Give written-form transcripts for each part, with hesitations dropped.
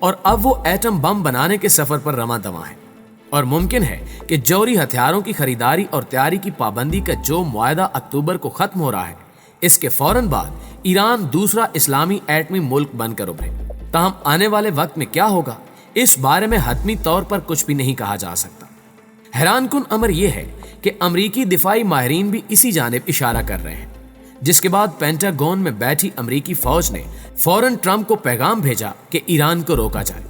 اور اب وہ ایٹم بم بنانے کے سفر پر رواں دواں ہے، اور ممکن ہے کہ جوہری ہتھیاروں کی خریداری اور تیاری کی پابندی کا جو معاہدہ اکتوبر کو ختم ہو رہا ہے، اس کے فوراً بعد ایران دوسرا اسلامی ایٹمی ملک بن کر ابھرے۔ تاہم آنے والے وقت میں کیا ہوگا، اس بارے میں حتمی طور پر کچھ بھی نہیں کہا جا سکتا۔ حیران کن امر یہ ہے کہ امریکی دفاعی ماہرین بھی اسی جانب اشارہ کر رہے ہیں، جس کے بعد پینٹاگون میں بیٹھی امریکی فوج نے فوراً ٹرمپ کو پیغام بھیجا کہ ایران کو روکا جائے۔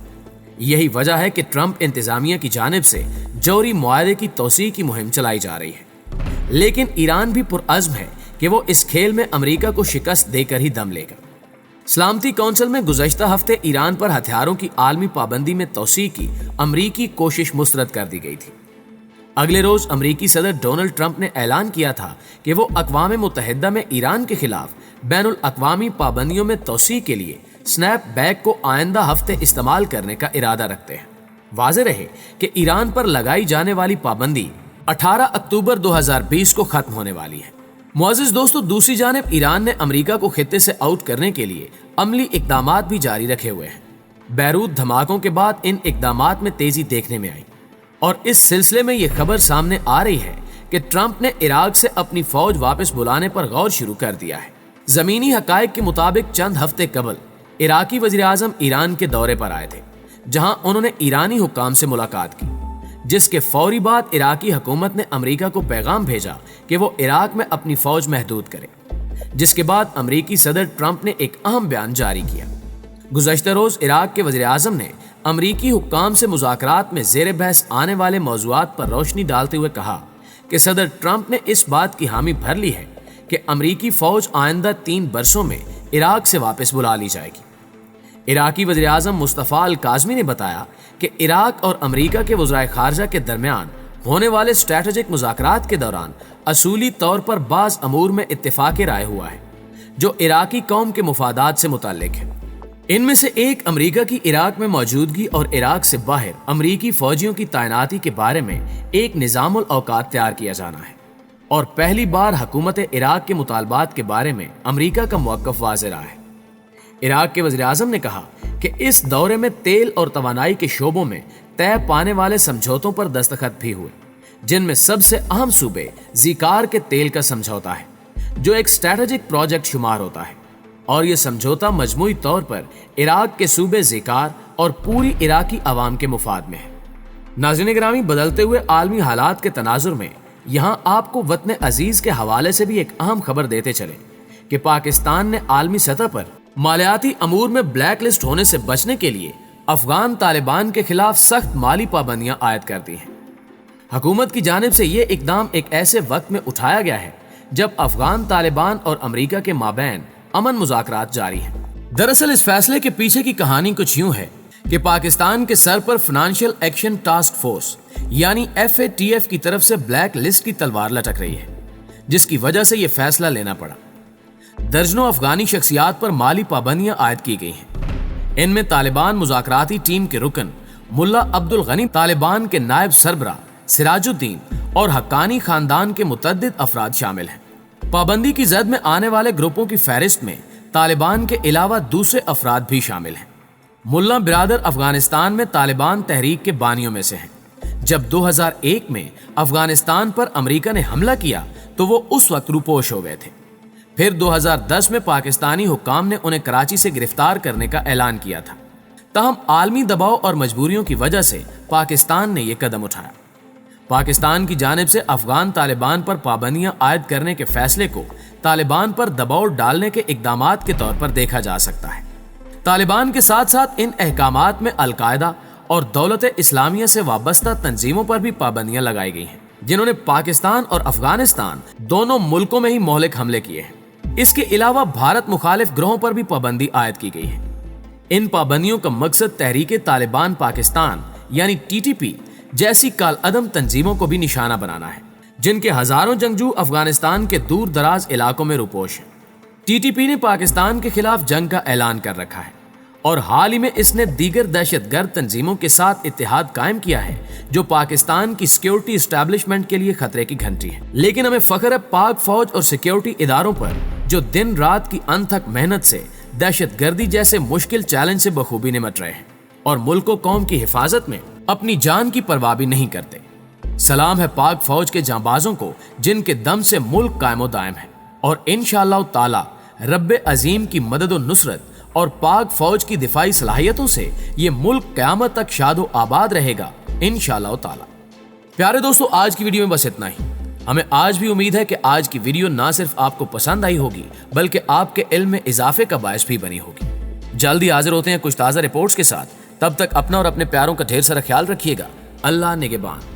یہی وجہ ہے کہ ٹرمپ انتظامیہ کی جانب سے جوہری معاہدے کی توسیع کی مہم چلائی جا رہی ہے، لیکن ایران بھی پرعزم ہے کہ وہ اس کھیل میں امریکہ کو شکست دے کر ہی دم لے گا۔ سلامتی کونسل میں گزشتہ ہفتے ایران پر ہتھیاروں کی عالمی پابندی میں توسیع کی امریکی کوشش مسترد کر دی گئی تھی۔ اگلے روز امریکی صدر ڈونلڈ ٹرمپ نے اعلان کیا تھا کہ وہ اقوام متحدہ میں ایران کے خلاف بین الاقوامی پابندیوں میں توسیع کے لیے سنیپ بیک کو آئندہ ہفتے استعمال کرنے کا ارادہ رکھتے ہیں۔ واضح رہے کہ ایران پر لگائی جانے والی پابندی 18 اکتوبر 2020 کو ختم ہونے والی ہے۔ معزز دوستو، دوسری جانب ایران نے امریکہ کو خطے سے آؤٹ کرنے کے لیے عملی اقدامات بھی جاری رکھے ہوئے ہیں۔ بیروت دھماکوں کے بعد ان اقدامات میں تیزی دیکھنے میں آئی، اور اس سلسلے میں یہ خبر سامنے آ رہی ہے کہ ٹرمپ نے عراق سے اپنی فوج واپس بلانے پر غور شروع کر دیا ہے۔ زمینی حقائق کے مطابق چند ہفتے قبل عراقی وزیر اعظم ایران کے دورے پر آئے تھے، جہاں انہوں نے ایرانی حکام سے ملاقات کی، جس کے فوری بعد عراقی حکومت نے امریکہ کو پیغام بھیجا کہ وہ عراق میں اپنی فوج محدود کرے، جس کے بعد امریکی صدر ٹرمپ نے ایک اہم بیان جاری کیا۔ گزشتہ روز عراق کے وزیر اعظم نے امریکی حکام سے مذاکرات میں زیر بحث آنے والے موضوعات پر روشنی ڈالتے ہوئے کہا کہ صدر ٹرمپ نے اس بات کی حامی بھر لی ہے کہ امریکی فوج آئندہ 3 برسوں میں عراق سے واپس بلا لی جائے گی۔ عراقی وزیر اعظم مصطفیٰ الکاظمی نے بتایا کہ عراق اور امریکہ کے وزرائے خارجہ کے درمیان ہونے والے اسٹریٹجک مذاکرات کے دوران اصولی طور پر بعض امور میں اتفاق رائے ہوا ہے جو عراقی قوم کے مفادات سے متعلق ہے۔ ان میں سے ایک امریکہ کی عراق میں موجودگی اور عراق سے باہر امریکی فوجیوں کی تعیناتی کے بارے میں ایک نظام الاوقات تیار کیا جانا ہے، اور پہلی بار حکومت عراق کے مطالبات کے بارے میں امریکہ کا موقف واضح رہا ہے۔ عراق کے وزیر اعظم نے کہا کہ اس دورے میں تیل اور توانائی کے شعبوں میں طے پانے والے سمجھوتوں پر دستخط بھی ہوئے، جن میں سب سے اہم صوبے زیکار کے تیل کا سمجھوتا ہے، جو ایک اسٹریٹجک پروجیکٹ شمار ہوتا ہے، اور یہ سمجھوتا مجموعی طور پر عراق کے صوبے زیکار اور پوری عراقی عوام کے مفاد میں ہے۔ ناظرین گرامی، بدلتے ہوئے عالمی حالات کے تناظر میں یہاں آپ کو وطن عزیز کے حوالے سے بھی ایک اہم خبر دیتے چلیں کہ پاکستان نے عالمی سطح پر مالیاتی امور میں بلیک لسٹ ہونے سے بچنے کے لیے افغان طالبان کے خلاف سخت مالی پابندیاں عائد کر دی ہیں۔ حکومت کی جانب سے یہ اقدام ایک ایسے وقت میں اٹھایا گیا ہے جب افغان طالبان اور امریکہ کے مابین امن مذاکرات جاری ہیں۔ دراصل اس فیصلے کے پیچھے کی کہانی کچھ یوں ہے کہ پاکستان کے سر پر فنانشل ایکشن ٹاسک فورس یعنی FATF کی طرف سے بلیک لسٹ کی تلوار لٹک رہی ہے، جس کی وجہ سے یہ فیصلہ لینا پڑا۔ درجنوں افغانی شخصیات پر مالی پابندیاں عائد کی گئی ہیں۔ ان میں طالبان مذاکراتی ٹیم کے رکن ملا عبد الغنی، طالبان کے نائب سربراہ سراج الدین اور حقانی خاندان کے متعدد افراد شامل ہیں۔ پابندی کی زد میں آنے والے گروپوں کی فہرست میں طالبان کے علاوہ دوسرے افراد بھی شامل ہیں۔ ملا برادر افغانستان میں طالبان تحریک کے بانیوں میں سے ہیں۔ جب 2001 میں افغانستان پر امریکہ نے حملہ کیا تو وہ اس وقت روپوش ہو گئے تھے۔ پھر 2010 میں پاکستانی حکام نے انہیں کراچی سے گرفتار کرنے کا اعلان کیا تھا۔ تاہم عالمی دباؤ اور مجبوریوں کی وجہ سے پاکستان نے یہ قدم اٹھایا۔ پاکستان کی جانب سے افغان طالبان پر پابندیاں عائد کرنے کے فیصلے کو طالبان پر دباؤ ڈالنے کے اقدامات کے طور پر دیکھا جا سکتا ہے۔ طالبان کے ساتھ ساتھ ان احکامات میں القاعدہ اور دولت اسلامیہ سے وابستہ تنظیموں پر بھی پابندیاں لگائی گئی ہیں، جنہوں نے پاکستان اور افغانستان دونوں ملکوں میں ہی مہلک حملے کیے ہیں۔ اس کے علاوہ بھارت مخالف گروہوں پر بھی پابندی عائد کی گئی ہے۔ ان پابندیوں کا مقصد تحریک طالبان پاکستان یعنی TTP جیسی کالعدم تنظیموں کو بھی نشانہ بنانا ہے، جن کے ہزاروں جنگجو افغانستان کے دور دراز علاقوں میں روپوش ہیں۔ TTP نے پاکستان کے خلاف جنگ کا اعلان کر رکھا ہے، اور حال ہی میں اس نے دیگر دہشت گرد تنظیموں کے ساتھ اتحاد قائم کیا ہے جو پاکستان کی سیکیورٹی اسٹیبلشمنٹ کے لیے خطرے کی گھنٹی ہے۔ لیکن ہمیں فخر ہے پاک فوج اور سیکیورٹی اداروں پر جو دن رات کی انتھک محنت سے دہشت گردی جیسے مشکل چیلنج سے بخوبی نمٹ رہے ہیں۔ اور ملک و قوم کی حفاظت میں اپنی جان کی پرواہ بھی نہیں کرتے۔ سلام ہے پاک فوج کے جانبازوں کو جن کے دم سے ملک قائم و دائم ہے، اور انشاءاللہ تعالی رب عظیم کی مدد و نصرت اور پاک فوج کی دفاعی صلاحیتوں سے یہ ملک قیامت تک شاد و آباد رہے گا انشاءاللہ تعالی۔ پیارے دوستو، آج کی ویڈیو میں بس اتنا ہی۔ ہمیں آج بھی امید ہے کہ آج کی ویڈیو نہ صرف آپ کو پسند آئی ہوگی بلکہ آپ کے علم میں اضافے کا باعث بھی بنی ہوگی۔ جلدی حاضر ہوتے ہیں کچھ تازہ رپورٹس کے ساتھ، تب تک اپنا اور اپنے پیاروں کا ڈھیر سارا خیال رکھیے گا۔ اللہ نگہبان۔